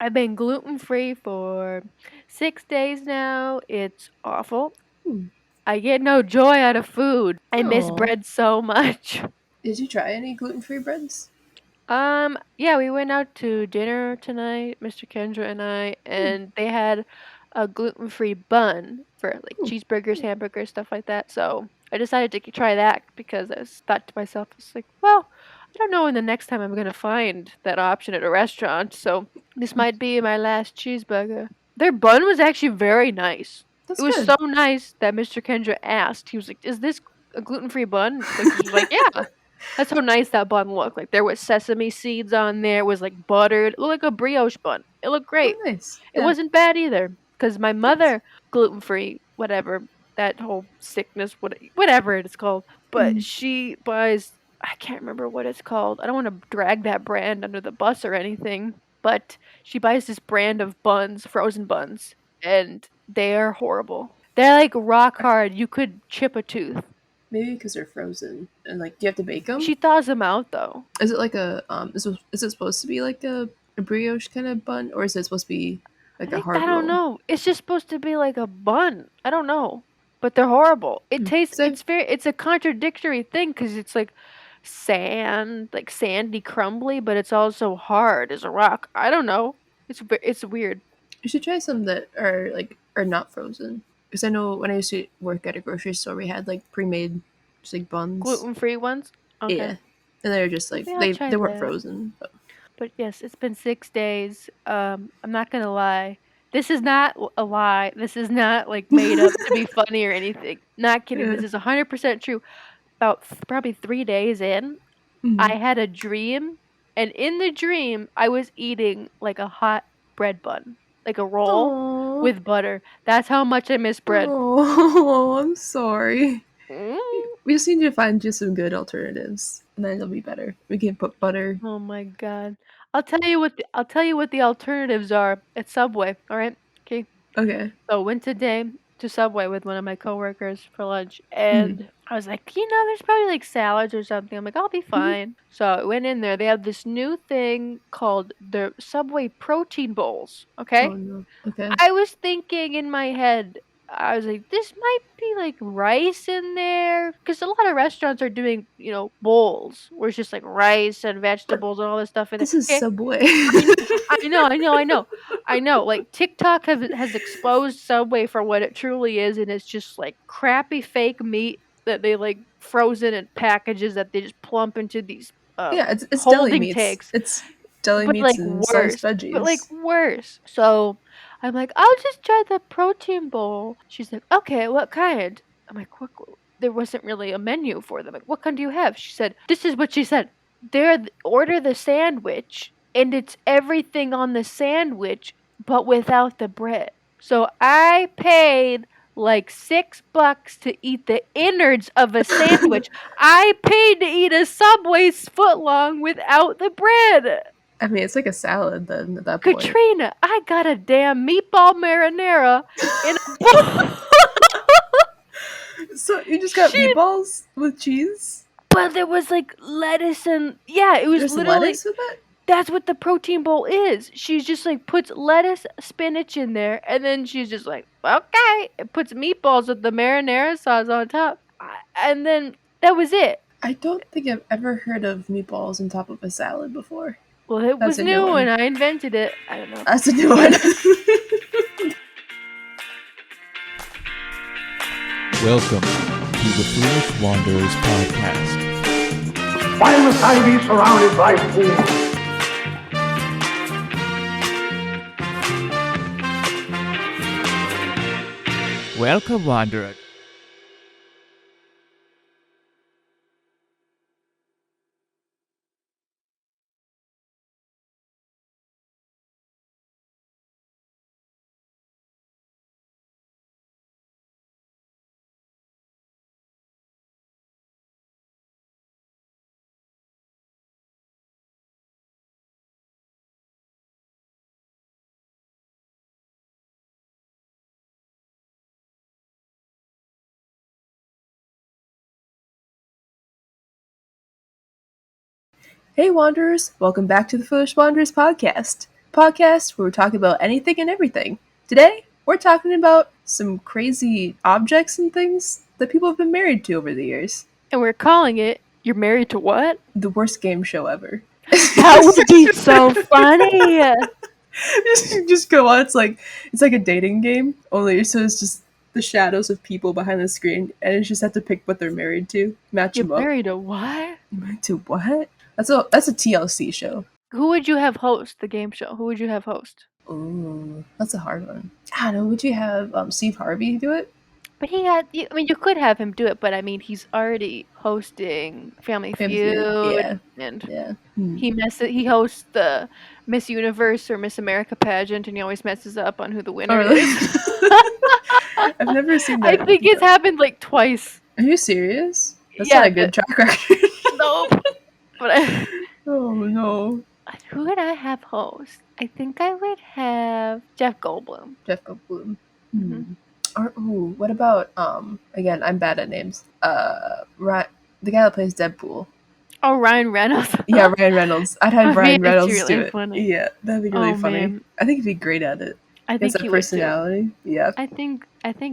I've been gluten-free for 6 days now. It's awful. I get no joy out of food. I miss Oh, bread so much. did you try any gluten-free breads? Yeah, we went out to dinner tonight, Mr. Kendra and I, Hmm. and they had a gluten-free bun for like Hmm. cheeseburgers, hamburgers, stuff like that. So I decided to try that because I was thought to myself, I was like, well, I don't know when the next time I'm gonna find that option at a restaurant. So this might be my last cheeseburger. Their bun was actually very nice. It That's was good. so nice that Mr. Kendra asked. He was like, "Is this a gluten-free bun?" Like she was like, "Yeah." That's how nice that bun looked. Like there was sesame seeds on there. It was like buttered. It looked like a brioche bun. It looked Oh, great. nice. It Yeah. wasn't bad either. Because my Nice. mother, gluten free, whatever that whole sickness, whatever it is called, but Mm. she buys. I can't remember what it's called. I don't want to drag that brand under the bus or anything. But she buys this brand of buns, frozen buns, and they are horrible. They're like rock hard. You could chip a tooth. Maybe because they're frozen and like, do you have to bake them? She thaws them out though. Is it like a Is it supposed to be like a brioche kind of bun, or is it supposed to be like a I hard don't roll? know. It's just supposed to be like a bun. I don't know, but they're horrible. It tastes. Because I It's a contradictory thing because it's like sand, like sandy, crumbly, but it's also hard as a rock. I don't know. It's weird. You should try some that are not frozen. Because I know when I used to work at a grocery store, we had like pre-made just like buns. Gluten free ones. Okay, Yeah, and they're just like maybe I'll they try weren't that. frozen. But But yes, it's been 6 days. I'm not gonna lie. This is not a lie. This is not like made up to be funny or anything. Not kidding. yeah. This is 100% true. About probably 3 days in, Mhm. I had a dream, and in the dream, I was eating like a hot bread bun, like a roll Aw. with butter. That's how much I miss bread. Oh, I'm sorry. Mm. We just need to find just some good alternatives, and then it'll be better. We can put butter. Oh my god. I'll tell you what the alternatives are at Subway, all right? Okay. Okay. So went today to Subway with one of my coworkers for lunch, Mhm. and I was like, there's probably like salads or something. I'm like, I'll be Mhm. fine. So I went in there. They have this new thing called the Subway protein bowls. Oh Okay. no. Okay. I was thinking in my head, I was like, this might be like rice in there. Because a lot of restaurants are doing, bowls where it's just like rice and But vegetables and all this stuff in there. this is Okay. Subway. I know, I know. Like TikTok has exposed Subway for what it truly is, and it's just like crappy fake meat that they like frozen in packages that they just plump into these Yeah, it's deli holding meats. tanks, It's deli but meats like and sliced worse, veggies. So I'm like, I'll just try the protein bowl. She's like, okay, what kind? I'm like, what? There wasn't really a menu for them. Like, what kind do you have? She said, this is what she said. Order the sandwich, and it's everything on the sandwich, but without the bread. So I paid like $6 to eat the innards of a sandwich. I paid to eat a Subway's footlong without the bread. I mean, it's like a salad then at that point. Katrina, I got a damn meatball marinara in a bowl. So you just got She, meatballs with cheese? but there was like lettuce and yeah, it was There's literally lettuce with it? that's what the protein bowl is. She's just like puts lettuce, spinach in there, and then she's just like, okay, it puts meatballs with the marinara sauce on top, and then that was it. I don't think I've ever heard of meatballs on top of a salad before. Well, it That's was a new new and one. I invented it. I don't know. That's a new one. Welcome to the Foolish Wanderers podcast. Why must I be surrounded by fools? Welcome, Wanderer. Hey, Wanderers! Welcome back to the Foolish Wanderers podcast. podcast where we talk about anything and everything. Today, we're talking about some crazy objects and things that people have been married to over the years. And we're calling it "You're Married to What?" The worst game show ever. That would be so funny. Just go on. It's like a dating game. Only so it's just the shadows of people behind the screen, and you just have to pick what they're married to, match You're them up. married to what? Married to what? That's a TLC show. Who would you have host the game show? Who would you have host? Ooh, that's a hard one. I don't know. Would you have Steve Harvey do it? But I mean, you could have him do it, but I mean, he's already hosting Family Feud, and Yeah. he hosts the Miss Universe or Miss America pageant, and he always messes up on who the winner really? is. I've never seen that. I think it's happened like twice. Are you serious? That's Yeah, not a good track record. Nope. But Oh no. who would I have host? I think I would have Jeff Goldblum. Jeff Goldblum. Mhm. Or what about again, I'm bad at names. The guy that plays Deadpool. Oh, Ryan Reynolds. Yeah, Ryan Reynolds. I'd have Oh, Ryan man, it's Reynolds do really it. funny. Yeah, that'd be really Oh, funny. man. I think he'd be great at it. I He has think that he would too. personality. Yeah. I think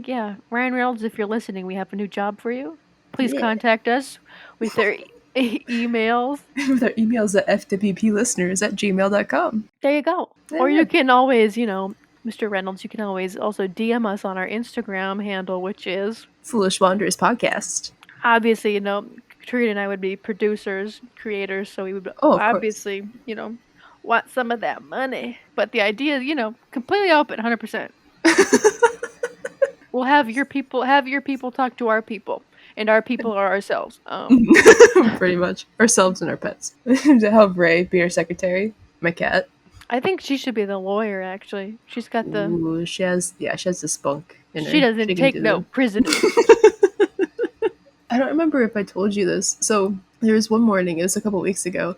yeah. Ryan Reynolds, if you're listening, we have a new job for you. Please Yeah. contact us with their emails. With our emails at fwplisteners@gmail.com. There you go. Yeah, Or yeah. you can always, Mr. Reynolds, you can always also DM us on our Instagram handle, which is Foolish Wanderers Podcast. obviously, Katrina and I would be producers, creators, so we would Oh, of course. obviously, want some of that money. But the idea is, completely open, 100%. We'll have your people talk to our people, and our people are ourselves. Pretty much. Ourselves and our pets. To have Ray be our secretary. My cat. I think she should be the lawyer. Actually, she's got the. Ooh, she has the spunk in her. She doesn't can take do no them. prisoners. I don't remember if I told you this. So there was one morning, it was a couple weeks ago.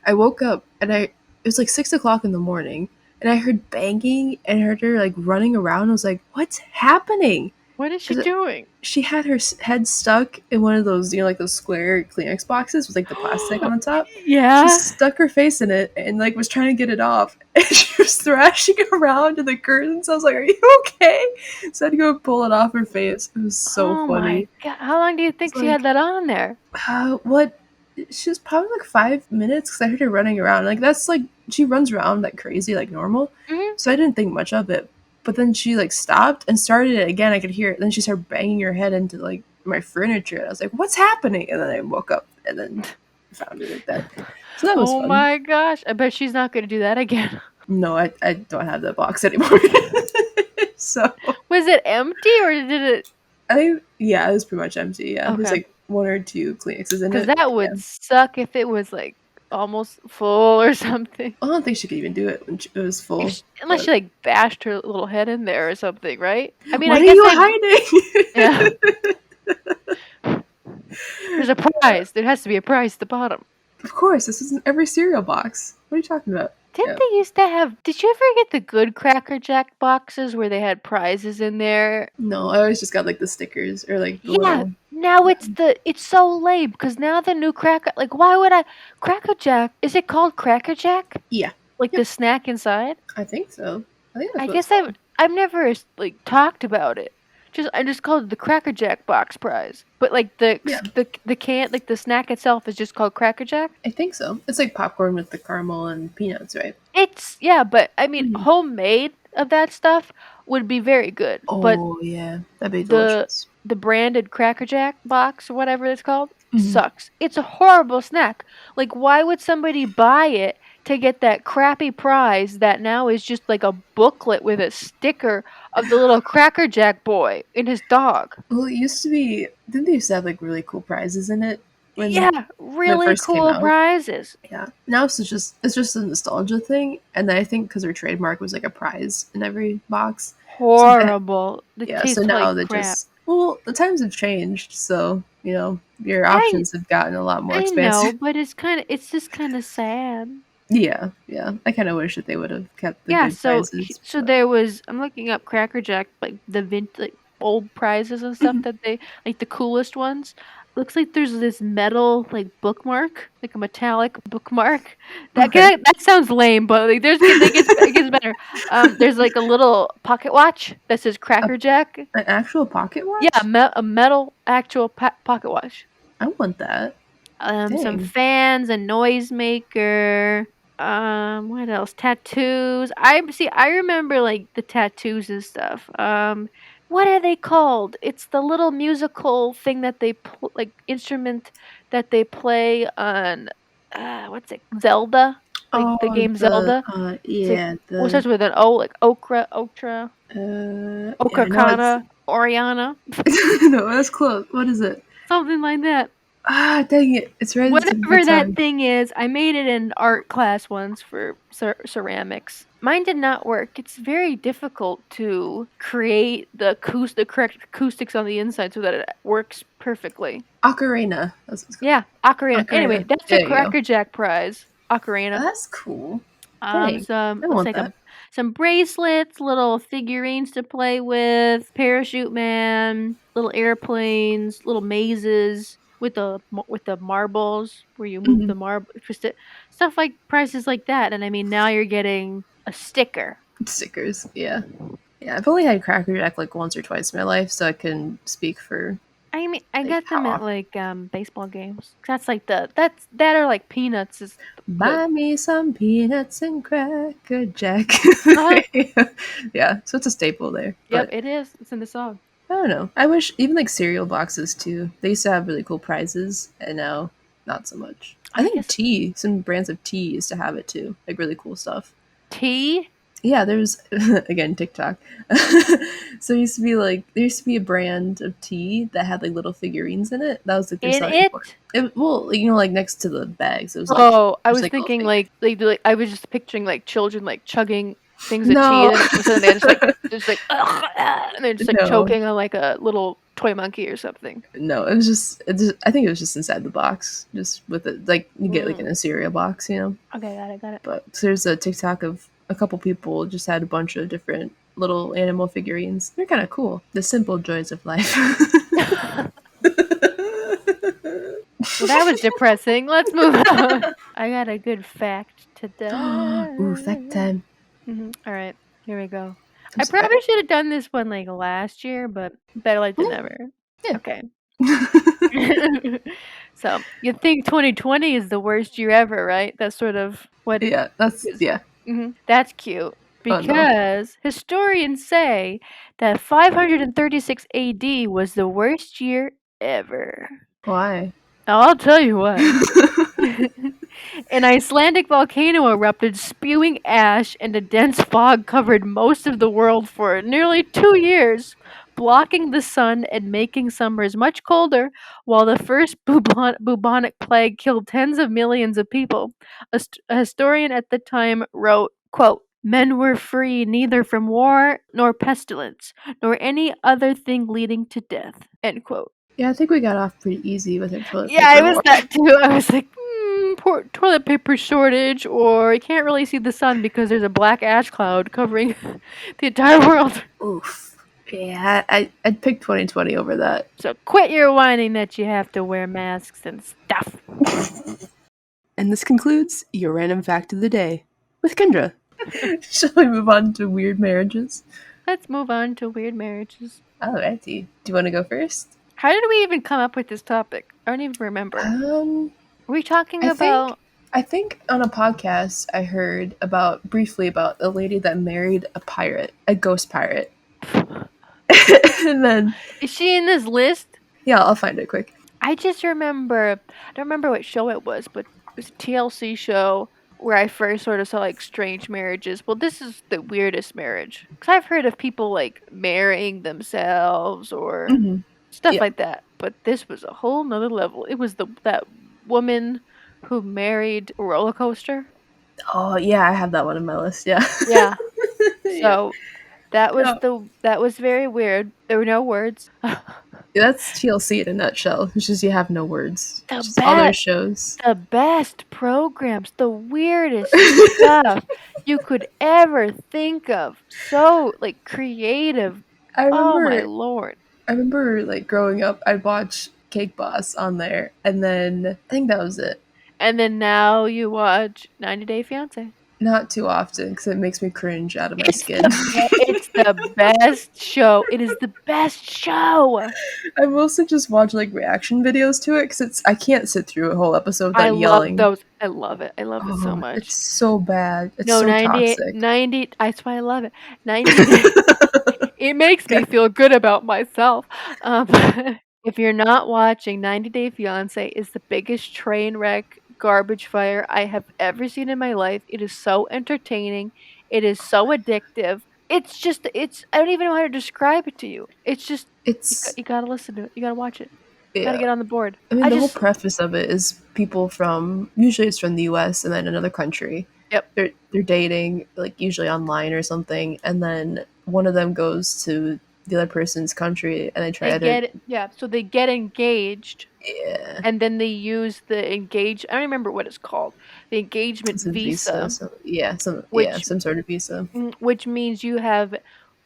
I woke up and it was like 6:00 in the morning, and I heard banging and I heard her like running around. I was like, "What's happening?" What is she 'Cause doing? She had her head stuck in one of those, like those square Kleenex boxes with like the plastic on the top. Yeah. She stuck her face in it and like was trying to get it off, and she was thrashing around in the curtains. I was like, "Are you okay?" So I had to go pull it off her face. It was so Oh funny. my god! How long do you think It's she like- had that on there? What? She was probably like 5 minutes because I heard her running around. Like that's like she runs around like crazy, like normal. Mhm. So I didn't think much of it. But then she like stopped and started it again. I could hear it. Then she started banging her head into like my furniture. And I was like, "What's happening?" And then I woke up and then found it like that. So that was Oh fun. my gosh! I bet she's not going to do that again. No, I don't have that box anymore. So Was it empty or did it? it was pretty much empty. Yeah, there's Okay. like 1 or 2 Kleenexes in Because it. that would suck if it was like almost full or something. I don't think she could even do it when it was full. Unless she like bashed her little head in there or something, right? I mean, What I are guess you hiding? Yeah. There's a prize. There has to be a prize at the bottom. Of course, this is in every cereal box. What are you talking about? Didn't they used to have? Did you ever get the good Cracker Jack boxes where they had prizes in there? No, I always just got like the stickers or like the Yeah. little. Now it's so lame because now the new Cracker, like, why would I? Cracker Jack, is it called Cracker Jack? Yeah, Like the snack inside? I think so. I think that's I what guess it's called. I've never like talked about it. I just called it the Cracker Jack box prize. But like the can, like the snack itself is just called Cracker Jack. I think so. It's like popcorn with the caramel and peanuts, right? But I mean, homemade of that stuff would be very good. But Oh yeah, that'd be delicious. the branded Cracker Jack box or whatever it's called Mhm. sucks. It's a horrible snack. Like, why would somebody buy it to get that crappy prize that now is just like a booklet with a sticker of the little Cracker Jack boy and his dog? Well, it used to be. Didn't they used to have like really cool prizes in it? Yeah, really first came cool out. prizes. Yeah. Now it's just a nostalgia thing, and then I think because their trademark was like a prize in every box. Horrible. It Yeah. tastes So now like they crap. just the times have changed, so your options have gotten a lot more I expansive. know, but it's just kind of sad. Yeah. I kind of wish that they would have kept the Yeah, good so prizes. so but- there was. I'm looking up Cracker Jack, like the like old prizes and stuff Mhm. that they like the coolest ones. looks like there's this metal like bookmark, like a metallic bookmark. Okay. That sounds lame, but like it gets better. There's like a little pocket watch that says Cracker Jack. An actual pocket watch? Yeah, a metal actual pocket watch. I want that. Some Dang. fans, a noisemaker. What else? Tattoos. I remember like the tattoos and stuff. What are they called? It's the little musical thing that they like instrument that they play on. What's it? Zelda. Like Oh, the game the Zelda. It's like yeah, what the starts with an O, like Okra, yeah, no, it's Oriana, no, that's close. What is it? something like that. Ah, dang it! It's right at the tip of my Whatever that tongue. thing is, I made it in art class once for ceramics. Mine did not work. It's very difficult to create the correct acoustics on the inside so that it works perfectly. Ocarina. That's what it's called. Yeah, ocarina. Anyway, Ocarina. that's a There you go. Cracker Jack prize. Ocarina. That's cool. Dang, Some I looks want like that. some bracelets, little figurines to play with, parachute man, little airplanes, little mazes with the marbles where you move Mhm. the marble, twist it, stuff like prizes like that. And I mean, now you're getting a sticker. Stickers. Yeah, yeah. I've only had Cracker Jack like once or twice in my life, so I can speak for I mean, I like get how them at often. like baseball games. That's like that are like peanuts is the Buy me some peanuts and Cracker Jack. uh Yeah, so it's a staple there. yep, But it is. It's in the song. I don't know. I wish even like cereal boxes too. They used to have really cool prizes, and now not so much. I I think guess tea, some brands of tea used to have it too, like really cool stuff. tea Yeah, there's again TikTok. So there used to be a brand of tea that had like little figurines in it. That was like their in selling point. it. Well, you know, like next to the bags, it was like Oh, I just was like little thinking figurines. like I was just picturing like children like chugging things of tea, No, and then all of a sudden they're just like and they're just like no, choking on like a little toy monkey or something. no. I think it was just inside the box, just with it, like you get like in Mm. a cereal box, you know. Okay, got it. But so there's a TikTok of a couple people just had a bunch of different little animal figurines. They're kind of cool. The simple joys of life. Well, that was depressing. Let's move on. I got a good fact Ooh, fact today. time. All right, here we go. I'm I sorry. probably should have done this one like last year, but better late than never. Yeah. Okay. So you think 2020 is the worst year ever, right? That's sort of what Yeah, that's is. yeah. That's cute Oh no. because historians say that 536 AD was the worst year ever. Why? I'll tell you what. An Icelandic volcano erupted, spewing ash, and a dense fog covered most of the world for nearly 2 years, blocking the sun and making summers much colder, while the first bubonic plague killed tens of millions of people. A historian at the time wrote, quote, "Men were free neither from war nor pestilence, nor any other thing leading to death." End quote. Yeah, I think we got off pretty easy with our toilet Yeah, I paper was war. that too. I was like, poor toilet paper shortage, or you can't really see the sun because there's a black ash cloud covering the entire world. Oof. Yeah, I'd pick 2020 over that. So quit your whining that you have to wear masks and stuff. And this concludes your random fact of the day with Kendra. Shall we move on to weird marriages? Let's move on to weird marriages. Alrighty. Do you want to go first? How did we even come up with this topic? I don't even remember. Were we talking about? I think on a podcast I heard briefly about a lady that married a pirate, a ghost pirate. And then Is she in this list? yeah, I'll find it quick. I just remember. I don't remember what show it was, but it was a TLC show where I first sort of saw like strange marriages. Well, this is the weirdest marriage because I've heard of people like marrying themselves or Mm-hmm. stuff Yeah. like that, but this was a whole nother level. It was that woman who married a roller coaster. Oh yeah, I have that one in my list. Yeah. Yeah. Yeah. So that was Yeah. that was very weird. There were no words. That's TLC in a nutshell. It's just you have no words. The Just other best. shows. The best programs, the weirdest stuff you could ever think of. So like creative. I Oh my remember lord. like growing up, I'd watch Cake Boss on there, and then I think that was it. And then now you watch 90 Day Fiancé. Not too often because it makes me cringe out of my It's skin. it's the best show. It is the best show. I mostly just watch like reaction videos to it because I can't sit through a whole episode I without love yelling. those. I love it. I love it so Oh, much. it's so bad. It's No, so 98, toxic. 90. That's why I love it. 90 Day. It makes me feel good about myself. Um, if you're not watching, 90 Day Fiancé is the biggest train wreck garbage fire I have ever seen in my life. It is so entertaining. It is so addictive. It's just, I don't even know how to describe it to you. It's just, It's you gotta listen to it. You gotta watch it. Gotta yeah. get on the board. I mean, I the whole just, preface of it is people from usually it's from the U.S. and then another country. yep. They're dating like usually online or something, and then one of them goes to the other person's country and they try to Yeah, so they get engaged yeah. and then they use the I don't remember what it's called. The engagement It's a visa, visa, so which some sort of visa. which means you have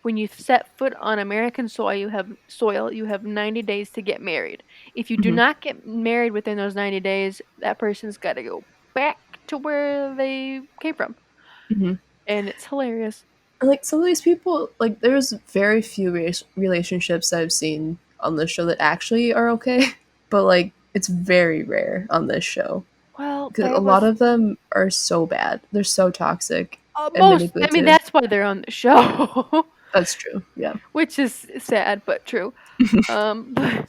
when you set foot on American soil, you have 90 days to get married. If you do Hmm. not get married within those 90 days, that person's got to go back to where they came from. Hmm. And it's hilarious. And like some of these people, like there's very few relationships that I've seen on this show that actually are okay, but like it's very rare on this show Well, because a there lot was of them are so bad. They're so toxic and most I mean manipulative. that's why they're on the show. That's true. Yeah. Which is sad but true. But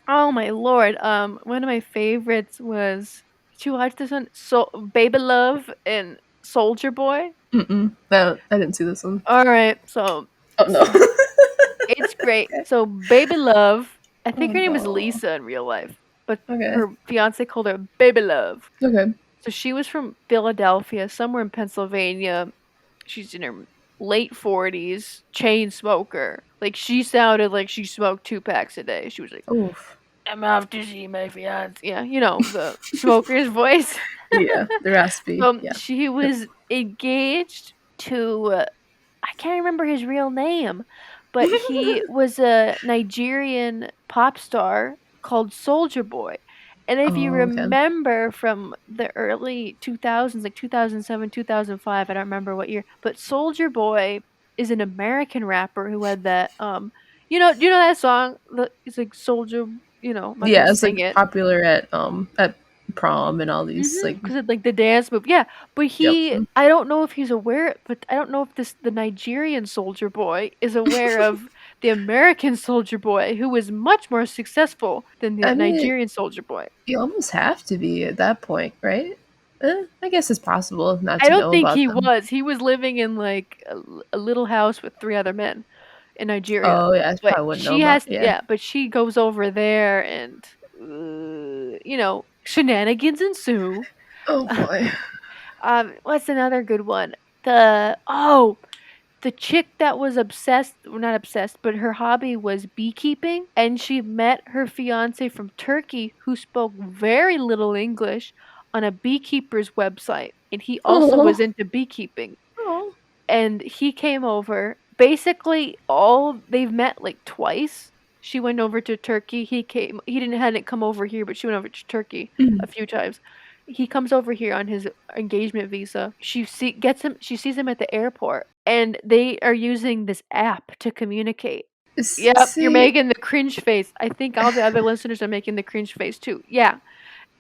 oh my lord, one of my favorites was did you watch this one? So Baby Love and Soldier Boy? Mm-mm. No, I didn't see this one. Alright, so Oh no. it's great. Okay. So Baby Love, I Oh think her name was no. Lisa in real life, but Okay. her fiance called her Baby Love. Okay. So she was from Philadelphia, somewhere in Pennsylvania. She's in her late 40s, chain smoker. Like she sounded like she smoked 2 packs a day. She was like, Oof. "I'm off to see my fiance." Yeah, you know the smoker's voice. Yeah, the raspy. Yeah. She Yep. was engaged to I can't remember his real name, but he was a Nigerian pop star called Soldier Boy. And if you Oh, okay. remember from the early 2000s, like 2007, 2005, I don't remember what year, but Soldier Boy is an American rapper who had that do you know that song? It's like Soldier, I'm not going Yeah, to it's like sing it. popular at prom and all these like Because it's like the dance move, yeah, but yep. I don't know if he's aware but I don't know if the Nigerian Soldier Boy is aware of the American Soldier Boy, who was much more successful than the I mean, Nigerian Soldier Boy. you almost have to be at that point, right? I guess it's possible not I to don't know think about them. he was living in, like, a little house with 3 other men in Nigeria, Oh yeah, I but probably wouldn't know about yeah. but she goes over there and, shenanigans ensue. Oh boy. What's another good one? The chick that was obsessed, well, not obsessed, but her hobby was beekeeping, and she met her fiance from Turkey who spoke very little English on a beekeeper's website, and he also was Oh. into beekeeping. Oh. And he came over. Basically, all they've met like twice. She went over to Turkey. He didn't hadn't come over here, but she went over to Turkey Mhm. a few times. He comes over here on his engagement visa. She sees him at the airport and they are using this app to communicate. Yep, you're See, making the cringe face. I think all the other listeners are making the cringe face too. Yeah.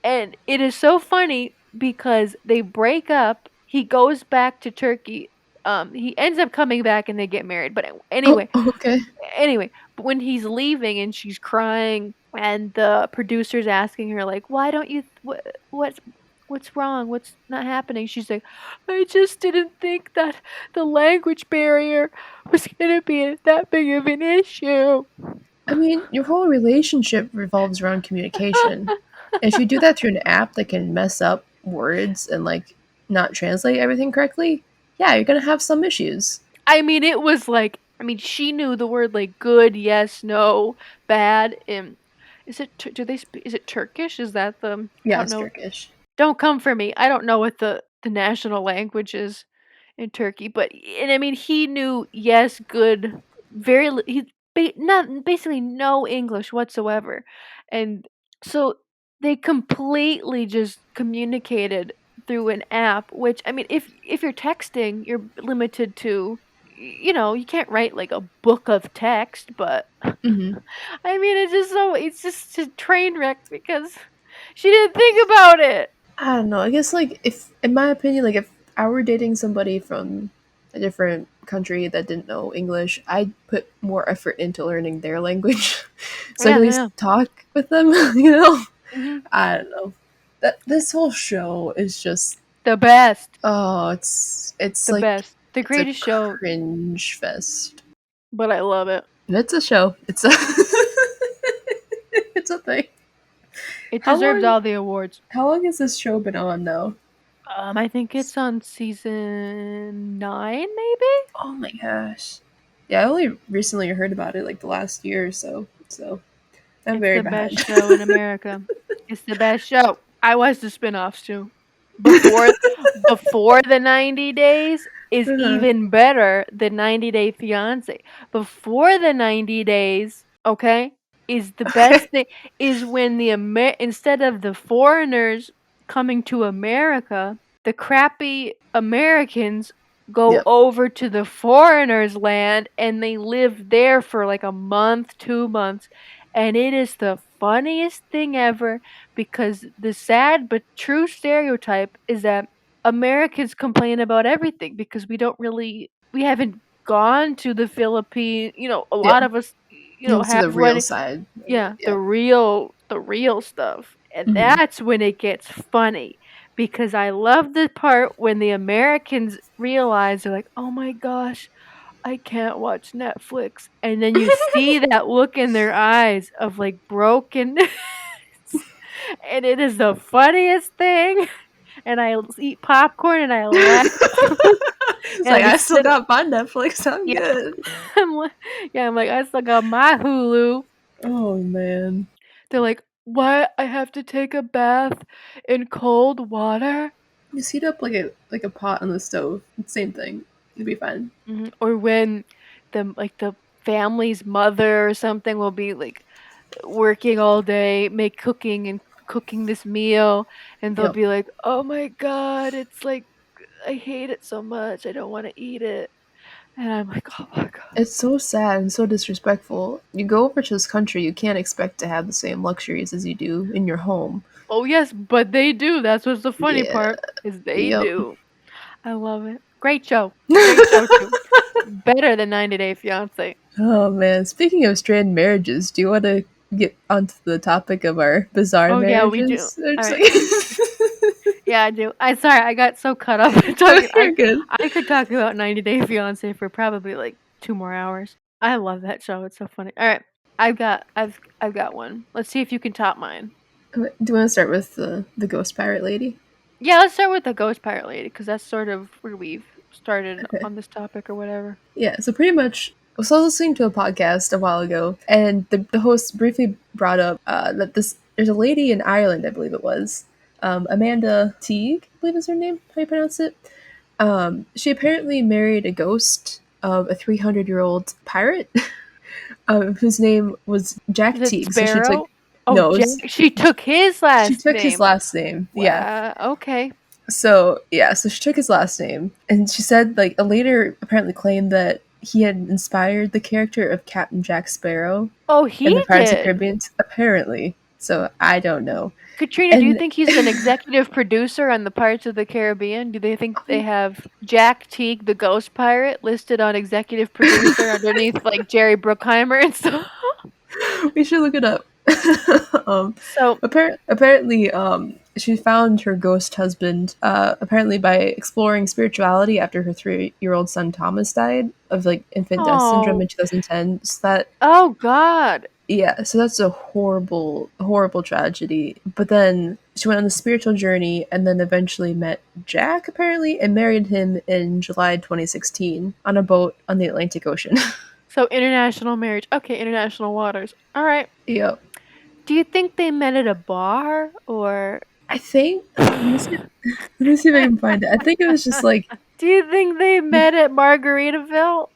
And it is so funny because they break up. He goes back to Turkey. He ends up coming back and they get married. But oh, anyway, okay. but when he's leaving and she's crying and the producer's asking her like, "Why don't you what's wrong? What's not happening?" She's like, "I just didn't think that the language barrier was going to be that big of an issue." I mean, your whole relationship revolves around communication. And if you do that through an app that can mess up words and like not translate everything correctly, yeah, you're gonna have some issues. I mean, it was like, she knew the word like good, yes, no, bad. And is it is it Turkish? Is that the I Yeah, don't it's know. Turkish. Don't come for me. I don't know what the national language is in Turkey, but and I mean, he knew yes, good, very he not basically no English whatsoever, and So they completely just communicated through an app, which I mean, if you're texting, you're limited to, you can't write like a book of text, but Hmm. I mean, it's just a train wreck because she didn't think about it. I don't know. I guess like if, in my opinion, like if I were dating somebody from a different country that didn't know English, I'd put more effort into learning their language, so I Yeah, can at yeah. least talk with them. You know, Hmm. I don't know. That this whole show is just, The best, oh, it's the like best, the it's a greatest show, cringe fest. but I love it. And it's a show. It's a it's a thing. It How deserves long? all the awards. How long has this show been on now? I think it's on season 9, maybe. Oh my gosh. Yeah, I only recently heard about it like the last year or so. So I'm It's very the best behind. show in America. It's the best show. I watched the spin-offs too. Before before the 90 days is Uh-huh. even better than 90 Day Fiance. Before the 90 days, okay, is the best Okay. thing is when instead of the foreigners coming to America, the crappy Americans go Yep. over to the foreigners' land and they live there for like a month, 2 months, and it is the funniest thing ever because the sad but true stereotype is that Americans complain about everything because we haven't gone to the Philippines. A Yeah. lot of us, You don't see the have real one, side of it. yeah, Yeah. the real stuff. And Hmm. that's when it gets funny because I love the part when the Americans realize they're like, "Oh my gosh, I can't watch Netflix." And then you see that look in their eyes of like brokenness. And it is the funniest thing. And I eat popcorn and I laugh. It's And like I I still sit, got my Netflix. I'm yeah, good. I'm like, I still got my Hulu. Oh man. They're like, what? I have to take a bath in cold water? Just heat up like a pot on the stove. Same thing. It'd be fine. Or when the family's mother or something will be like working all day, cooking this meal, and they'll Yep. be like, "Oh my god, it's like I hate it so much. I don't want to eat it." And I'm like, "Oh my god." It's so sad and so disrespectful. You go over to this country, you can't expect to have the same luxuries as you do in your home. Oh yes, but they do. That's what's the funny Yeah. part is they Yep. do. I love it. Great show. Great show too. Better than 90 Day Fiance. Oh man, speaking of strained marriages, do you want to get onto the topic of our bizarre Oh yeah, we do. marriages? Or All just right. like Yeah, I do. I sorry, I got so caught up in oh, talking. you're good. I could talk about 90 Day Fiance for probably like 2 more hours. I love that show. It's so funny. All right, I've got one. Let's see if you can top mine. Okay, do you want to start with the ghost pirate lady? Yeah, let's start with the Ghost Pirate Lady because that's sort of where we've started Okay. on this topic or whatever. Yeah, so pretty much, so I was listening to a podcast a while ago, and the host briefly brought up that there's a lady in Ireland, I believe it was, Amanda Teague, I believe is her name, how you pronounce it. She apparently married a ghost of a 300-year-old pirate, whose name was Is Jack it Teague. So she took, Sparrow? Oh, no, Jack. She took his she last took his name. last name. Yeah. Wow. Okay. So yeah, so she took his last name, and she said like a later apparently claimed that he had inspired the character of Captain Jack Sparrow Oh, in he the Pirates of the did. Caribbean. Apparently, so I don't know. Katrina, do you And think he's an executive producer on the Pirates of the Caribbean? Do they think they have Jack Teague, the ghost pirate, listed on executive producer underneath like Jerry Bruckheimer and stuff? we should look it up. um, So, apparently, she found her ghost husband apparently by exploring spirituality after her 3-year-old son Thomas died of like infant death syndrome oh, in 2010. So that oh God. yeah, so that's a horrible, horrible tragedy. But then she went on the spiritual journey and then eventually met Jack, apparently, and married him in July 2016 on a boat on the Atlantic Ocean. So international marriage. Okay, international waters. All right. Yep. Do you think they met at a bar or I think, let me see if I can find it. I think it was just like, do you think they met at Margaritaville?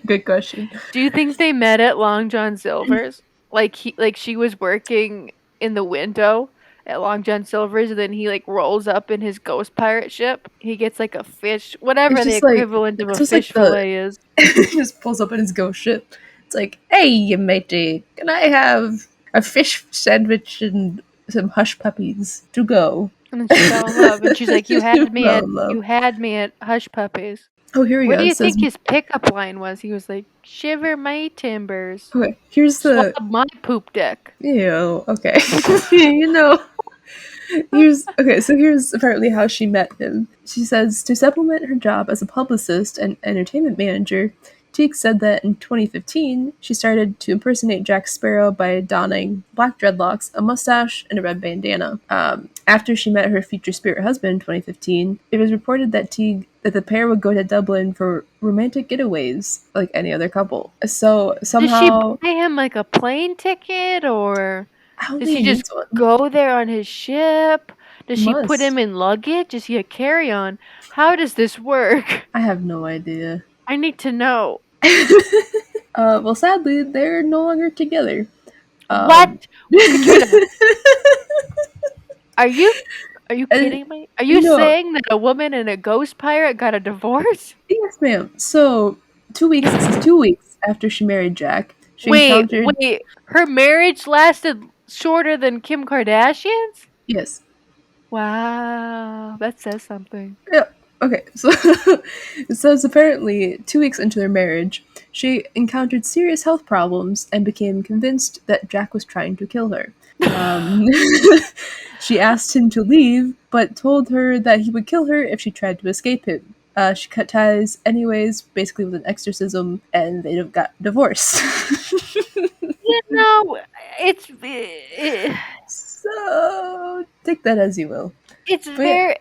good question. Do you think they met at Long John Silver's? like she was working in the window at Long John Silver's, and then he like rolls up in his ghost pirate ship. He gets like a fish, It's whatever the just like equivalent of a it's just like fish fillet is. he just pulls up in his ghost ship. It's like, hey, you matey, can I have a fish sandwich and some hush puppies to go? And then she fell in love, and she's like, Fell in love. you had me at hush puppies." Oh, here we What go. do It you says, think his pickup line was? He was like, "Shiver my timbers, okay, here's swab the. my poop deck." Ew, okay. you know, here's apparently how she met him. She says to supplement her job as a publicist and entertainment manager, Teague said that in 2015 she started to impersonate Jack Sparrow by donning black dreadlocks, a mustache, and a red bandana. After she met her future spirit husband in 2015, it was reported that the pair would go to Dublin for romantic getaways like any other couple. So Does she somehow, buy him like a plane ticket, or I don't does think she he just needs one. go there on his ship? Does she put Must. him in luggage? Is he a carry-on? How does this work? I have no idea. I need to know. Well, sadly, they're no longer together. What? Um, Katrina, are you are you and, kidding me? Are you you know, saying that a woman and a ghost pirate got a divorce? yes, ma'am. So, this is 2 weeks after she married Jack, she Wait, encountered, her marriage lasted shorter than Kim Kardashian's? yes, Wow, that says something. yeah, okay, so it says apparently 2 weeks into their marriage, she encountered serious health problems and became convinced that Jack was trying to kill her. Um, she asked him to leave, but told her that he would kill her if she tried to escape him. She cut ties anyways, basically with an exorcism, and they got divorced. You know, it's it, So take that as you will. it's But yeah, very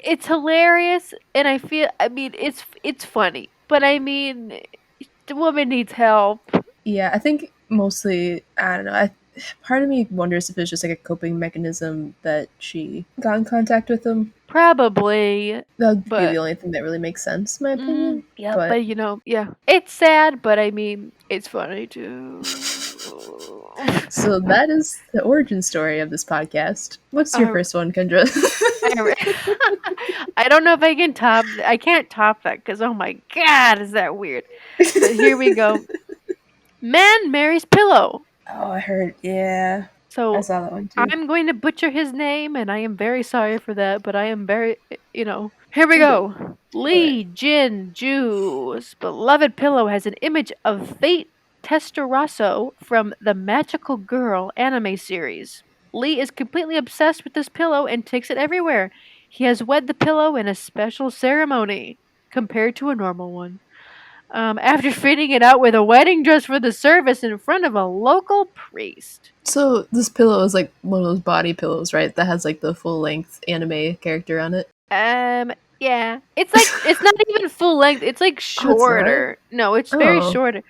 it's hilarious, and I mean it's funny, but I mean the woman needs help. yeah, I think mostly I don't know. Part of me wonders if it's just like a coping mechanism that she got in contact with him. Probably, That'd be the but only thing that really makes sense, in my opinion. yeah, But but yeah, it's sad, but I mean it's funny too. so that is the origin story of this podcast. What's your Uh, first one, Kendra? I don't know if I can top. I can't top that because oh my god, is that weird? But here we go. Man marries pillow. Oh, I heard. Yeah, I So saw that one too. I'm going to butcher his name, and I am very sorry for that. But I am very, Here we You're good. go. All right. Lee Jin Ju's beloved pillow has an image of Fate Testarosso from the Magical Girl anime series. Lee is completely obsessed with this pillow and takes it everywhere. He has wed the pillow in a special ceremony compared to a normal one. After fitting it out with a wedding dress for the service in front of a local priest. So this pillow is like one of those body pillows, right? That has like the full length anime character on it. Yeah. It's like it's not even full length. It's like Oh, it's not. shorter. No, it's very Oh, shorter.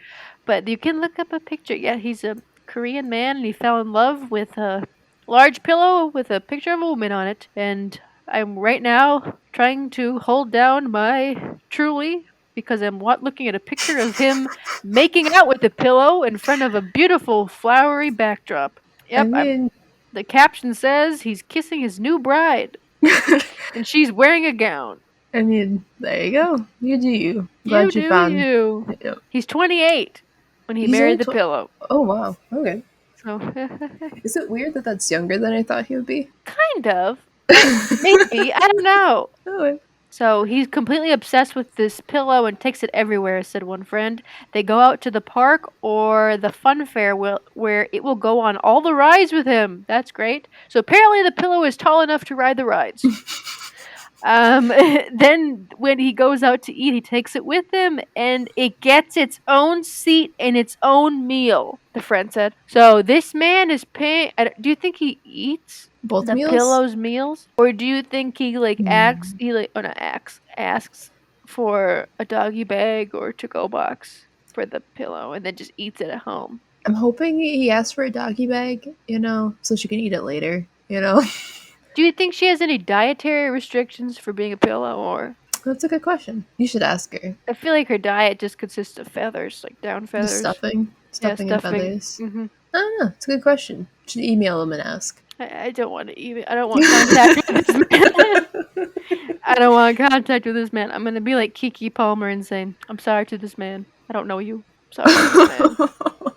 But you can look up a picture. Yeah, he's a Korean man and he fell in love with a large pillow with a picture of a woman on it. And I'm right now trying to hold down my truly because I'm looking at a picture of him making out with the pillow in front of a beautiful flowery backdrop. I Yep, mean, the caption says he's kissing his new bride and she's wearing a gown. there you go. You do you. You Glad you do found. you. Yep. He's 28 when he He's only married the pillow. Oh wow. Okay. So, Is it weird that that's younger than I thought he would be? kind of. Maybe. I don't know. Oh, So, he's completely obsessed with this pillow and takes it everywhere, said one friend. They go out to the park or the fun fair where it will go on all the rides with him. That's great. So, apparently, the pillow is tall enough to ride the rides. Then when he goes out to eat, he takes it with him and it gets its own seat and its own meal, the friend said. So this man is paying. Do you think he eats both the meals. pillow's meals? Or do you think he like asks, asks for a doggy bag or to-go box for the pillow and then just eats it at home? I'm hoping he asked for a doggy bag, so she can eat it later. Do you think she has any dietary restrictions for being a pillow, or That's a good question. You should ask her. I feel like her diet just consists of feathers, like down Just feathers. stuffing, Yeah, and stuffing. feathers. I don't know. It's a good question. You should email him and ask. I don't want to even. I don't want contact with this man. I don't want contact with this man. I'm gonna be like Kiki Palmer and saying, "I'm sorry to this man. I don't know you. Sorry to this man."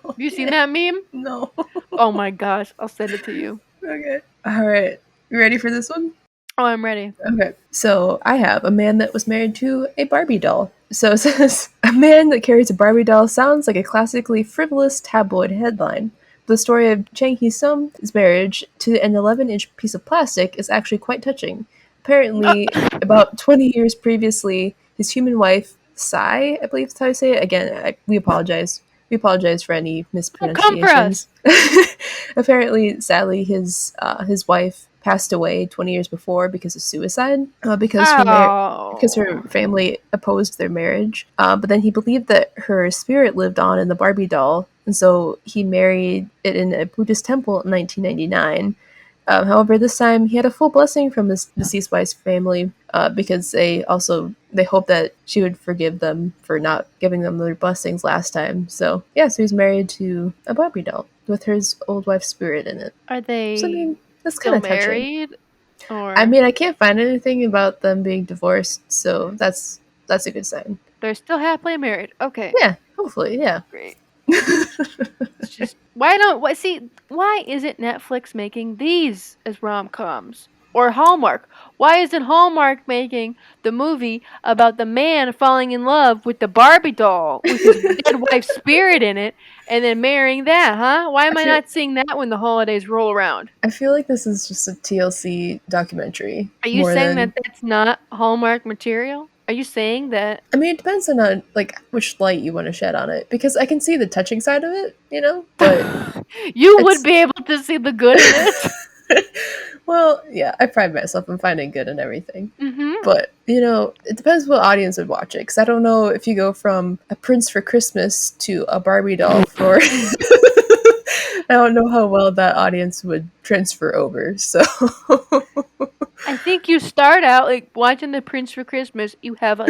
Have you seen Okay. that meme? No. Oh my gosh, I'll send it to you. Okay. All right. You ready for this one? Oh, I'm ready. Okay. So I have a man that was married to a Barbie doll. So it says a man that carries a Barbie doll sounds like a classically frivolous tabloid headline. The story of Chang Hee-sum's marriage to an 11-inch piece of plastic is actually quite touching. Apparently, about 20 years previously, his human wife, Sai, I believe that's how I say it. Again, we apologize. We apologize for any Don't come for us. mispronunciations. Apparently, sadly, his wife passed away 20 years before because of suicide, because her Oh. family opposed their marriage. But then he believed that her spirit lived on in the Barbie doll, and so he married it in a Buddhist temple in 1999. However, this time he had a full blessing from his deceased wife's family, because they hope that she would forgive them for not giving them their blessings last time. So yeah, so he's married to a Barbie doll with his old wife's spirit in it. Are So I they mean, that's kind still of touching. married? I Or mean, I can't find anything about them being divorced, so that's a good sign. they're still happily married. Okay, Yeah, hopefully, yeah. great. It's just why isn't Netflix making these as rom-coms? Or Hallmark? Why isn't Hallmark making the movie about the man falling in love with the Barbie doll with his dead wife's spirit in it and then marrying that, huh? Why am I I feel not seeing that when the holidays roll around? I feel like this is just a TLC documentary Are you more saying that than. that's not Hallmark material? Are you saying that I mean, it depends on like which light you want to shed on it, because I can see the touching side of it, but you would it's. be able to see the good in it? Well, yeah, I pride myself on finding good in everything. Mhm. But, it depends what audience would watch it. Because I don't know if you go from a Prince for Christmas to a Barbie doll for. I don't know how well that audience would transfer over. So. I think you start out like watching The Prince for Christmas. You have like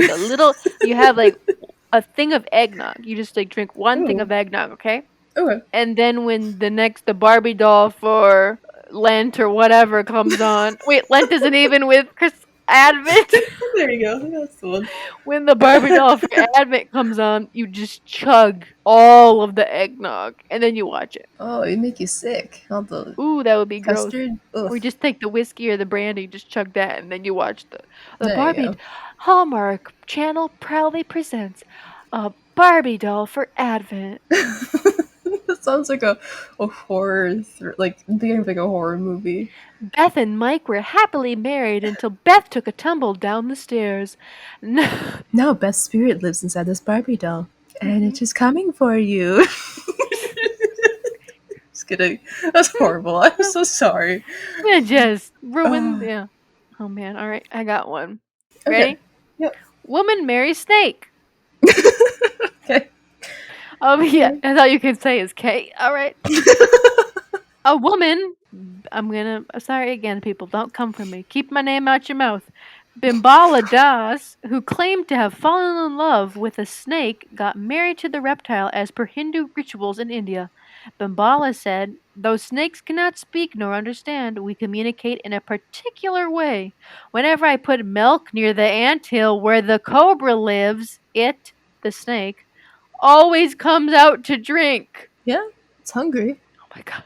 a thing of eggnog. You just like drink one thing Ooh, of eggnog, okay? okay. And then when the Barbie doll for Lent or whatever comes on, wait, Lent isn't even with Chris Advent. There you go. That's the one. When the Barbie doll for Advent comes on, you just chug all of the eggnog and then you watch it. Oh, it make you sick. All the Ooh, that would be gross. custard. Ugh. Or just take the whiskey or the brandy, just chug that, and then you watch the There you Barbie go. Hallmark Channel proudly presents a Barbie doll for Advent. That sounds like a horror, like the beginning of like a horror movie. Beth and Mike were happily married until Beth took a tumble down the stairs. Now Beth's spirit lives inside this Barbie doll, and Mhm. it is coming for you. Just kidding. That's horrible. I'm so sorry. It just ruined. Ah, Yeah. Oh man. All right, I got one. okay. Ready? Yep. Woman marries snake. Okay. Yeah. That's all you can say is K. All right. A woman, sorry again, people, don't come for me. Keep my name out your mouth. Bimbala Das, who claimed to have fallen in love with a snake, got married to the reptile as per Hindu rituals in India. Bimbala said, "Though snakes cannot speak nor understand, we communicate in a particular way. Whenever I put milk near the anthill where the cobra lives, the snake, always comes out to drink." Yeah, it's hungry. Oh my god.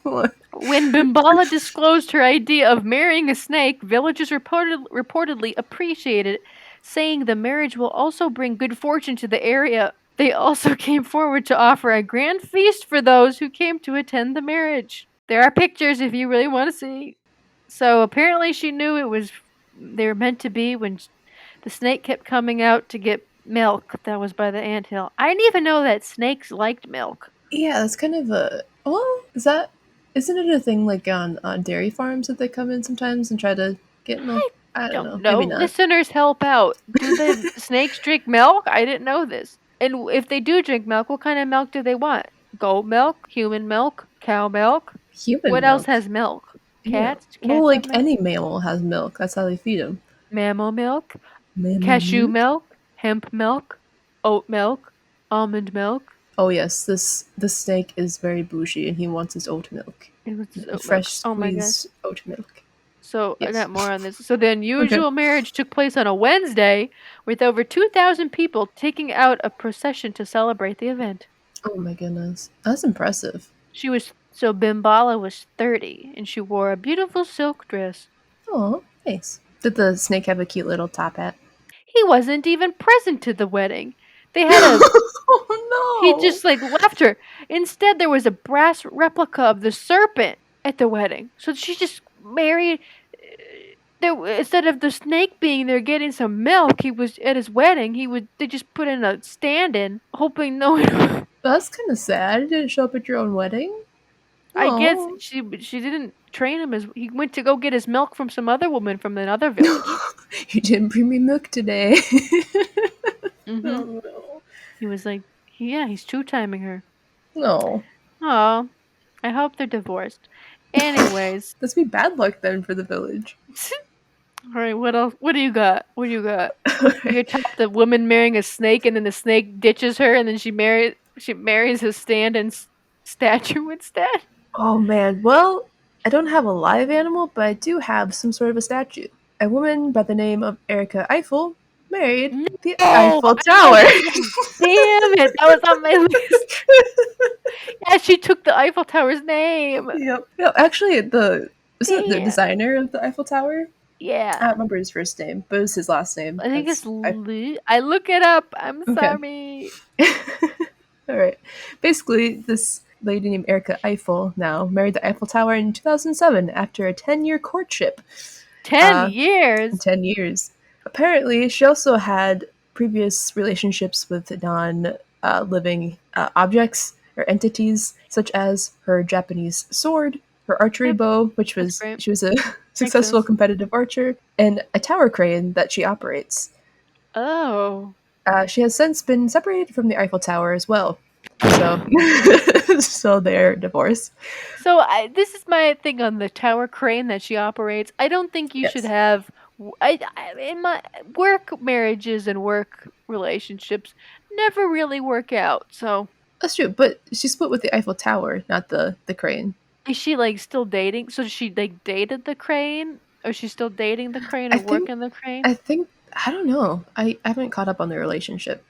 What? When Bimbala disclosed her idea of marrying a snake, villagers reportedly appreciated it, saying the marriage will also bring good fortune to the area. They also came forward to offer a grand feast for those who came to attend the marriage. There are pictures if you really want to see. So apparently she knew they were meant to be when the snake kept coming out to get milk that was by the anthill. I didn't even know that snakes liked milk. Yeah, that's kind of a. Well, isn't it a thing like on dairy farms that they come in sometimes and try to get milk? I I don't don't know. know. Maybe not. Listeners, help out. Do the snakes drink milk? I didn't know this. And if they do drink milk, what kind of milk do they want? Goat milk? Human milk? Cow milk? Human What else milk. has milk? Yeah. Cats? Well, Cats have like milk? any mammal has milk. That's how they feed them. Mammal milk? Mammal Cashew milk. milk? Hemp milk? Oat milk? Almond milk? Oh yes, this snake is very bougie, and he wants his oat milk, It was just oat fresh milk. Oh my gosh. squeezed oat milk. So I Yes. got more on this. So the Okay. unusual marriage took place on a Wednesday with over 2,000 people taking out a procession to celebrate the event. Oh my goodness, that's impressive. So Bimbala was 30 and she wore a beautiful silk dress. Oh, nice. Did the snake have a cute little top hat? He wasn't even present to the wedding. They had a He Oh just like left her. Instead, there was a brass replica of the serpent at the wedding. So she just married. There, instead of the snake being there getting some milk, he was at his wedding. They just put in a stand-in, hoping no one. no, that's kind of sad. You didn't show up at your own wedding. I guess Oh, she didn't train him as he went to go get his milk from some other woman from another village. you didn't bring me milk today. Mhm. Oh no. He was like, yeah, he's two-timing her. No. Oh, I hope they're divorced. Anyways. That's be bad luck then for the village. All right, what else? What do you got? What do you got? You Alright. top the woman marrying a snake, and then the snake ditches her, and then she marries his stand-in statue instead. Oh man, well, I don't have a live animal, but I do have some sort of a statue. A woman by the name of Erica Eiffel married No, the I Eiffel thought Tower. you were. Damn it! That was on my list. Yeah, she took the Eiffel Tower's name. Yep. No, actually, isn't it the Damn. designer of the Eiffel Tower? Yeah, I don't remember his first name, but it was his last name. I think it's That's Lee. I look it up. I'm okay. sorry. All right. Basically, this lady named Erica Eiffel now married the Eiffel Tower in 2007 after a 10-year courtship. 10 In years. 10 years. Apparently, she also had previous relationships with non living objects or entities, such as her Japanese sword, her archery Yep, bow, which that's was great. she was a Makes successful sense. competitive archer, and a tower crane that she operates. Oh. She has since been separated from the Eiffel Tower as well. So, so they're divorced. So this is my thing on the tower crane that she operates. I don't think you should Yes, have. In my work marriages and work relationships never really work out. So that's true. But she split with the Eiffel Tower, not the crane. is she like still dating? So she like dated the crane, or is she still dating the crane I or think working the crane? I think I don't know. I haven't caught up on their relationship.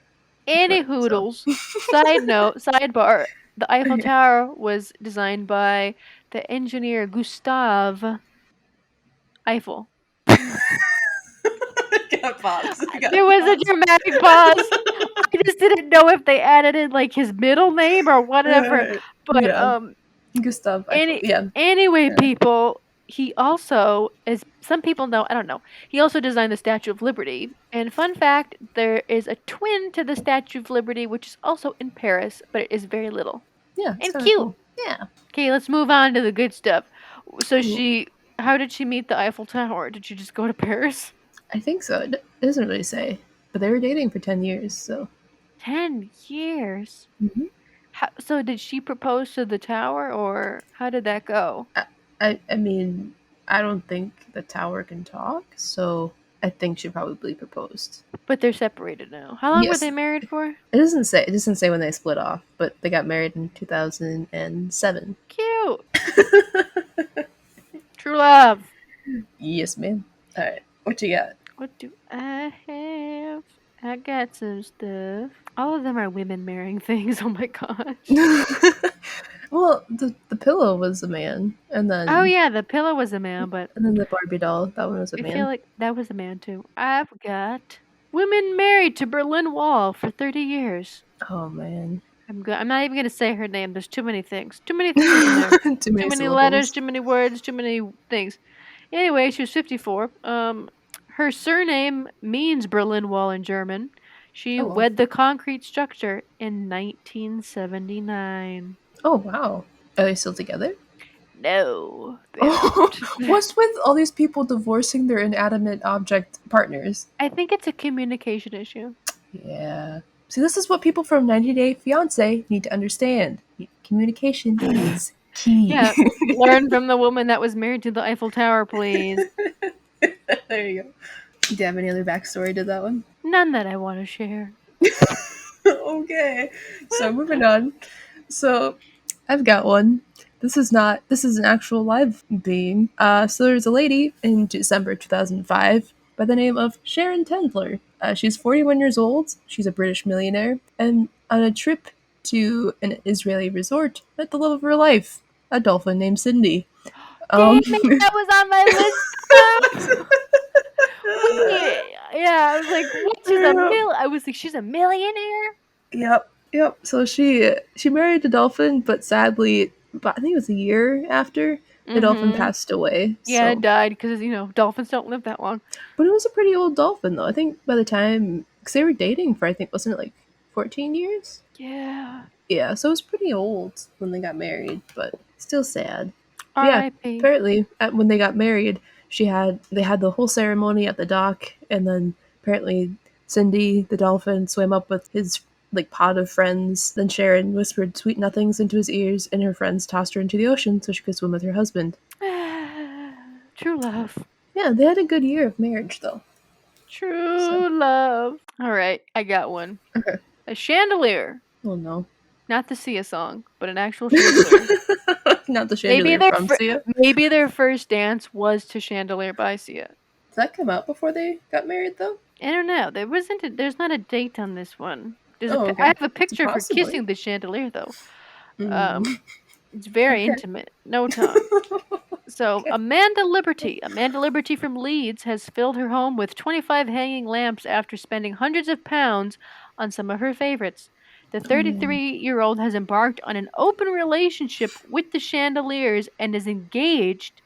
Any So hoodles. Side note, sidebar. The Eiffel okay. Tower was designed by the engineer Gustave Eiffel. Got pause. There was a dramatic pause. I just didn't know if they added in like his middle name or whatever. But Yeah, Gustav Eiffel. any Yeah, anyway, yeah, people, he also, as some people know, I don't know. He also designed the Statue of Liberty. And fun fact, there is a twin to the Statue of Liberty, which is also in Paris, but it is very little yeah. It's and kind of cute. cool. Yeah. Okay, let's move on to the good stuff. So Cool. how did she meet the Eiffel Tower? Did she just go to Paris? I think so. It doesn't really say, but they were dating for 10 years. So 10 years. Mhm. So did she propose to the tower, or how did that go? I mean, I don't think the tower can talk, so I think she probably proposed. But they're separated now. How long were Yes, they married for? it doesn't say. It doesn't say when they split off, but they got married in 2007. Cute. True love. Yes, ma'am. All right, what you got? What do I have? I got some stuff. All of them are women marrying things. Oh my gosh. Well, the pillow was a man, Oh yeah, the pillow was a man, but and then the Barbie doll, that one was a I feel man. like that was a man too. I've got women married to Berlin Wall for 30 years. Oh man, I'm not even gonna say her name. There's too many things. Too many things in there. too Too many many letters. syllables. Too many words. Too many things. Anyway, she was 54. Her surname means Berlin Wall in German. She Oh well. wed the concrete structure in 1979. Oh wow, are they still together? No, they Oh, aren't. what's with all these people divorcing their inanimate object partners? I think it's a communication issue. Yeah. See, this is what people from 90 Day Fiance need to understand. Communication is key. Yeah, learn from the woman that was married to the Eiffel Tower, please. There you go. Do you have any other backstory to that one? None that I want to share. Okay. So moving on. So I've got one. This is an actual live being. So there's a lady in December 2005 by the name of Sharon Tendler. She's 41 years old. She's a British millionaire, and on a trip to an Israeli resort, met the love of her life, a dolphin named Cindy. Damn it, that was on my list too. Yeah, I was like, what? I was like, she's a millionaire? Yep. So she married a dolphin, but sadly, but I think it was a year after the dolphin Mm-hmm. passed away. Yeah, it So, died because, dolphins don't live that long. but it was a pretty old dolphin though. I think by the time, because they were dating for, I think, wasn't it like 14 years? Yeah. Yeah, so it was pretty old when they got married, but still sad. But yeah, R.I.P. apparently when they got married, they had the whole ceremony at the dock, and then apparently Cindy the dolphin swam up with his like pod of friends. Then Sharon whispered sweet nothings into his ears, and her friends tossed her into the ocean so she could swim with her husband. True love. Yeah, they had a good year of marriage though. True love. All right, I got one. Okay. A chandelier. Oh no. Not the Sia song, but an actual chandelier. Not the maybe chandelier their from Sia. maybe their first dance was to Chandelier by Sia. Did that come out before they got married though? I don't know. There's not a date on this one. Oh, I okay. have a picture of her Possibly. kissing the chandelier though. Mm. It's very Okay. intimate. No tongue. So, Okay. Amanda Liberty from Leeds has filled her home with 25 hanging lamps after spending hundreds of pounds on some of her favorites. The Oh, man. 33-year-old has embarked on an open relationship with the chandeliers and is engaged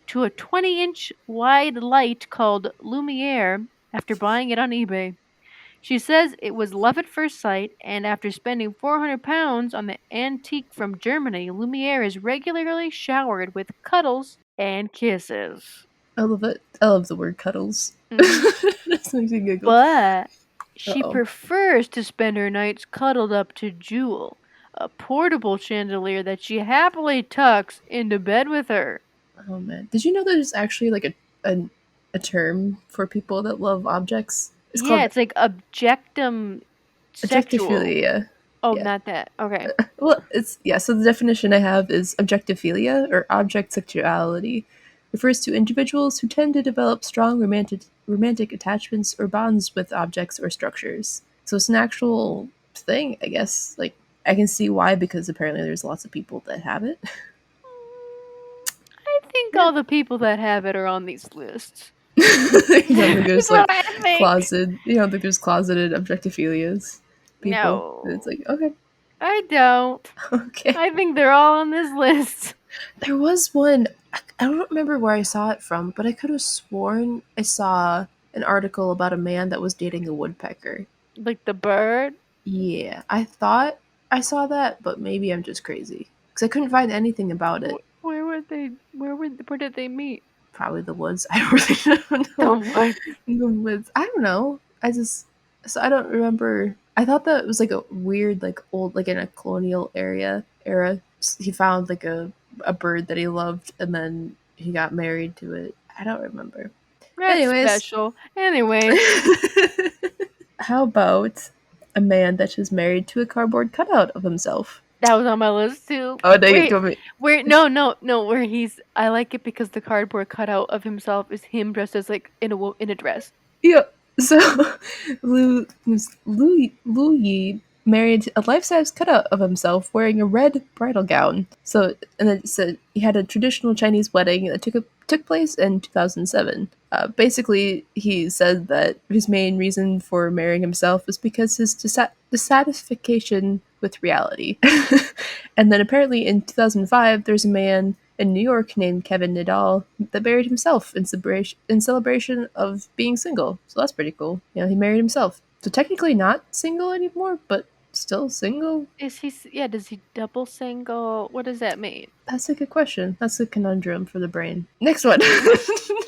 to a 20-inch wide light called Lumiere after buying it on eBay. She says it was love at first sight, and after spending £400 on the antique from Germany, Lumiere is regularly showered with cuddles and kisses. I love it. I love the word cuddles. hmm This makes me giggle. But she Uh-oh. prefers to spend her nights cuddled up to Jewel, a portable chandelier that she happily tucks into bed with her. Oh man. Did you know there's actually like a term for people that love objects? It's Yeah, called it's like objectum sexual. objectophilia. Oh, Yeah. not that. Okay. Well, so the definition I have is objectophilia or object sexuality. Refers to individuals who tend to develop strong romantic attachments or bonds with objects or structures. So it's an actual thing, I guess. Like I can see why, because apparently there's lots of people that have it. I think Yeah. all the people that have it are on these lists. You don't think there's That's what like I think. closeted? You don't think there's closeted objectophilias? People. No, It's like okay, I don't. okay. I think they're all on this list. There was one. I don't remember where I saw it from, but I could have sworn I saw an article about a man that was dating a woodpecker. Like the bird. Yeah, I thought I saw that, but maybe I'm just crazy because I couldn't find anything about it. Where were they? Where did they meet? Probably the woods. I really don't know. Oh my. The woods. I don't know. I don't remember. I thought that it was like a weird, like old, like in a colonial era. He found like a bird that he loved, and then he got married to it. I don't remember. That's Anyways. special. Anyway, How about a man that is married to a cardboard cutout of himself? that was on my list too. Oh, dang it! Wait, Do you want me? where? No. Where he's? I like it because the cardboard cutout of himself is him dressed as like in a dress. Yeah. So, Louis married a life-size cutout of himself wearing a red bridal gown. So, and then it said he had a traditional Chinese wedding that took place in 2007. Basically, he said that his main reason for marrying himself was because his dissatisfaction with reality. And then apparently in 2005, there's a man in New York named Kevin Nadal that married himself in celebration of being single. So that's pretty cool. You know, he married himself. So technically not single anymore, but still single. Is he? Yeah. Does he double single? What does that mean? That's a good question. That's a conundrum for the brain. Next one.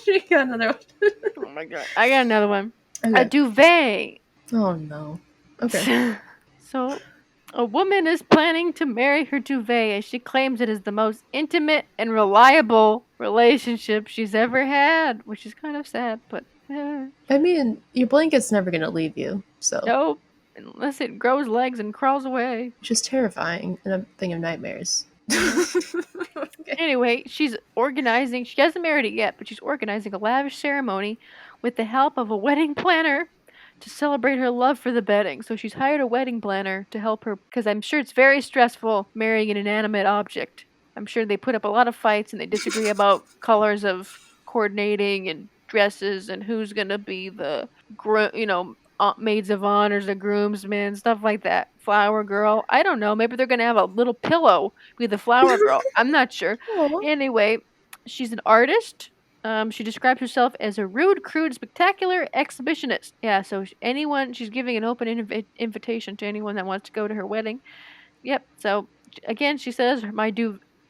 You got another one. Oh my god! I got another one. Okay. A duvet. Oh no. Okay. So, a woman is planning to marry her duvet as she claims it is the most intimate and reliable relationship she's ever had, which is kind of sad, but I mean, your blanket's never gonna leave you, so nope. unless it grows legs and crawls away. Just terrifying and a thing of nightmares. Yeah. Okay. Anyway, she's organizing. She hasn't married it yet, but she's organizing a lavish ceremony with the help of a wedding planner to celebrate her love for the bedding. So she's hired a wedding planner to help her because I'm sure it's very stressful marrying an inanimate object. I'm sure they put up a lot of fights and they disagree about colors of coordinating and dresses and who's gonna be the maids of honors, the groomsmen, stuff like that. Flower girl. I don't know. Maybe they're gonna have a little pillow be the flower girl. I'm not sure. Aw. Anyway, she's an artist. She describes herself as a rude, crude, spectacular exhibitionist. Yeah, so she's giving an open invitation to anyone that wants to go to her wedding. Yep. So again, she says,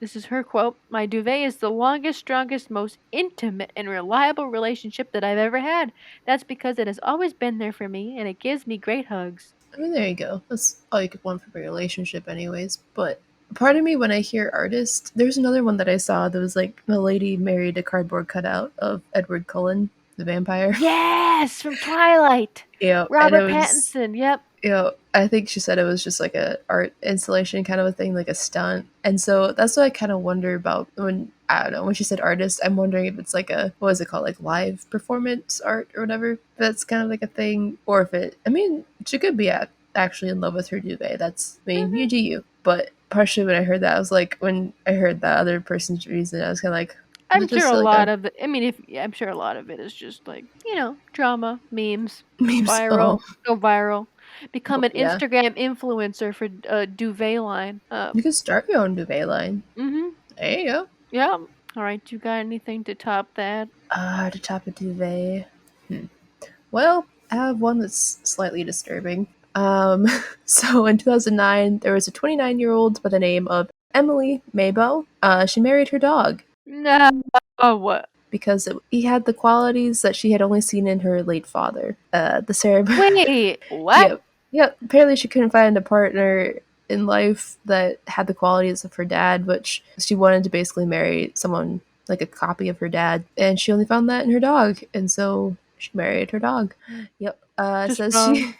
This is her quote. My duvet is the longest, strongest, most intimate and reliable relationship that I've ever had. That's because it has always been there for me, and it gives me great hugs. I mean, there you go. That's all you could want from a relationship, anyways. But part of me, when I hear artist, there's another one that I saw that was like the lady married a cardboard cutout of Edward Cullen, the vampire. Yes, from Twilight. Yeah, and it Robert was, Pattinson. Yep. I think she said it was just like a art installation kind of a thing, like a stunt. And so that's what I kind of wonder about when, I don't know, when she said artist, I'm wondering if it's like a, what is it called, like live performance art or whatever. That's kind of like a thing. Or if it, I mean, she could be actually in love with her duvet. That's, I mean, you do you. But partially when I heard that, I was like, when I heard that other person's reason, I was kind of like, I'm was sure just a like lot a of the. I mean, I'm sure a lot of it is just like drama, memes, memes. Oh, go viral, become an yeah. Instagram influencer for duvet line. You could start your own duvet line. Mhm. There you go. Yeah. All right. You got anything to top that? To top a duvet. Well, I have one that's slightly disturbing. So in 2009, there was a 29-year-old by the name of Emily Maybo. She married her dog No. Oh, what? because he had the qualities that she had only seen in her late father. The ceremony. Wait. What? Yep. Apparently, she couldn't find a partner in life that had the qualities of her dad, which she wanted to basically marry someone like a copy of her dad, and she only found that in her dog, and so she married her dog. Yep. Just Says she wrong. she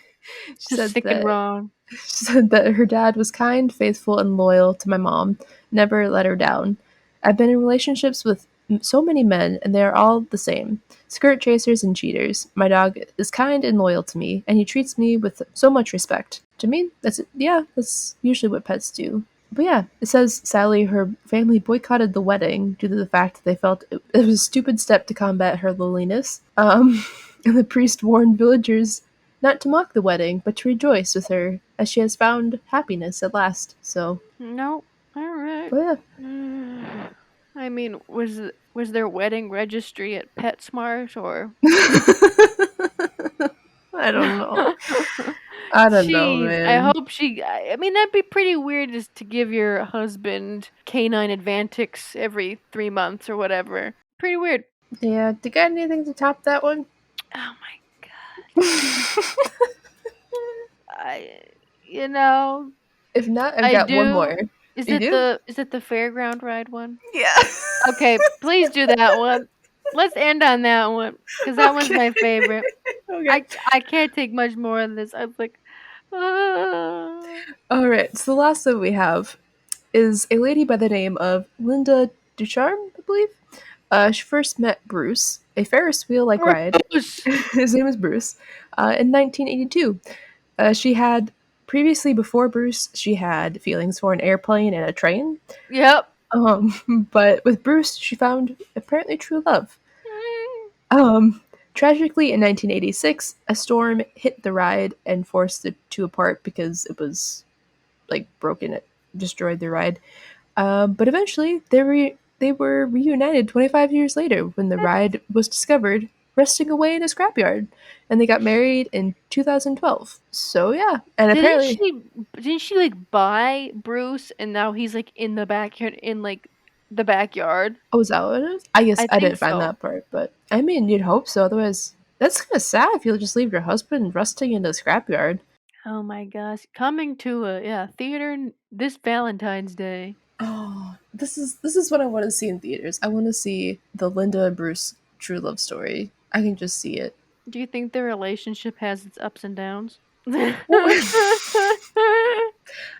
Just said sick and that wrong. she said that her dad was kind, faithful, and loyal to my mom, never let her down. I've been in relationships with so many men, and they are all the same skirt chasers and cheaters. My dog is kind and loyal to me, and he treats me with so much respect. To me, that's usually what pets do. But yeah, it says sadly her family boycotted the wedding due to the fact that they felt it was a stupid step to combat her loneliness. And the priest warned villagers not to mock the wedding, but to rejoice with her, as she has found happiness at last. So, No. All right. but I mean, was their wedding registry at PetSmart or? yeah. I don't know. I don't know, Jeez, I man. hope she. I mean, that'd be pretty weird just to give your husband canine Advantix every 3 months or whatever. Pretty weird. Yeah, do you got anything to top that one? Oh my god. I, you know, If not, I've I got one do. more. You do? Is it the fairground ride one? Yeah. Okay, please do that one. Let's end on that one because that one's Okay. my favorite. Okay. I can't take much more of this. I was like, ah. All right. So the last one we have is a lady by the name of Linda Ducharme, I believe. She first met Bruce, a Ferris wheel-like ride. Bruce. His name is Bruce. In 1982, she had previously before Bruce, she had feelings for an airplane and a train. Yep. But with Bruce, she found apparently true love. Um, Tragically, in 1986, a storm hit the ride and forced the two apart because it was like broken. It destroyed the ride. But eventually, they were reunited 25 years later when the ride was discovered resting away in a scrapyard, and they got married in 2012. So yeah, and apparently, Didn't she like buy Bruce and now he's like in the backyard the backyard? oh, is that what it is? I guess I I think didn't find so. that part, but I mean, you'd hope so. Otherwise, that's kind of sad if you'll just leave your husband rusting in a scrapyard. Oh my gosh. Coming to a theater this Valentine's Day. Oh, this is what I want to see in theaters. I want to see the Linda and Bruce true love story. I can just see it. Do you think their relationship has its ups and downs? I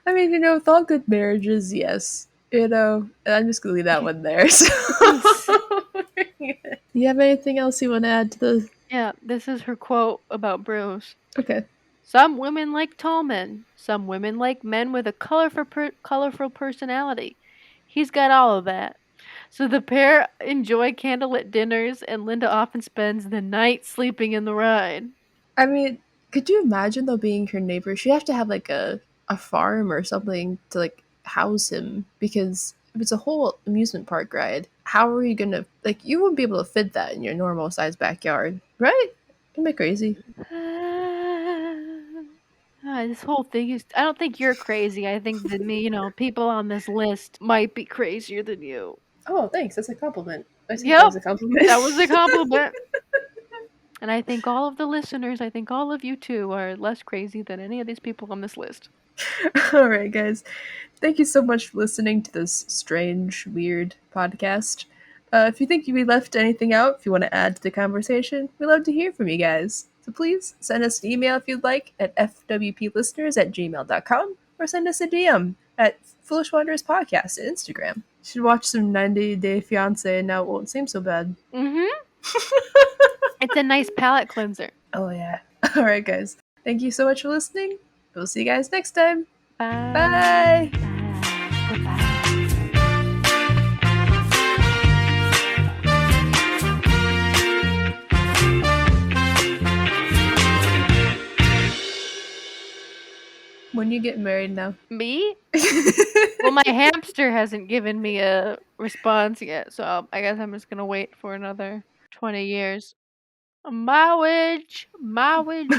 mean, with all good marriages, yes. I'm just gonna leave that one there. So. You have anything else you want to add to the? Yeah, this is her quote about Bruce. Okay. Some women like tall men. Some women like men with a colorful personality. He's got all of that. So the pair enjoy candlelit dinners, and Linda often spends the night sleeping in the ride. I mean, could you imagine though being her neighbor? She'd have to have like a farm or something to like house him because if it's a whole amusement park ride, how are you gonna like? You wouldn't be able to fit that in your normal size backyard, right? Am I crazy? This whole thing is. I don't think you're crazy. I think that people on this list might be crazier than you. Oh, thanks. That's a compliment. I take that Yep, as a compliment. that was a compliment. And I think all of the listeners, I think all of you too, are less crazy than any of these people on this list. All right, guys. Thank you so much for listening to this strange, weird podcast. If you think we left anything out, if you want to add to the conversation, we'd love to hear from you guys. So please send us an email if you'd like at fwplisteners@gmail.com or send us a DM at Foolish Wanderers Podcast at Instagram. You should watch some 90 Day Fiancé and now it won't seem so bad. It's a nice palate cleanser. Oh, yeah. All right, guys. Thank you so much for listening. We'll see you guys next time. Bye. Bye. Goodbye. When you get married now? Me? Well, my hamster hasn't given me a response yet, so I guess I'm just gonna wait for another 20 years. Marriage. Marriage.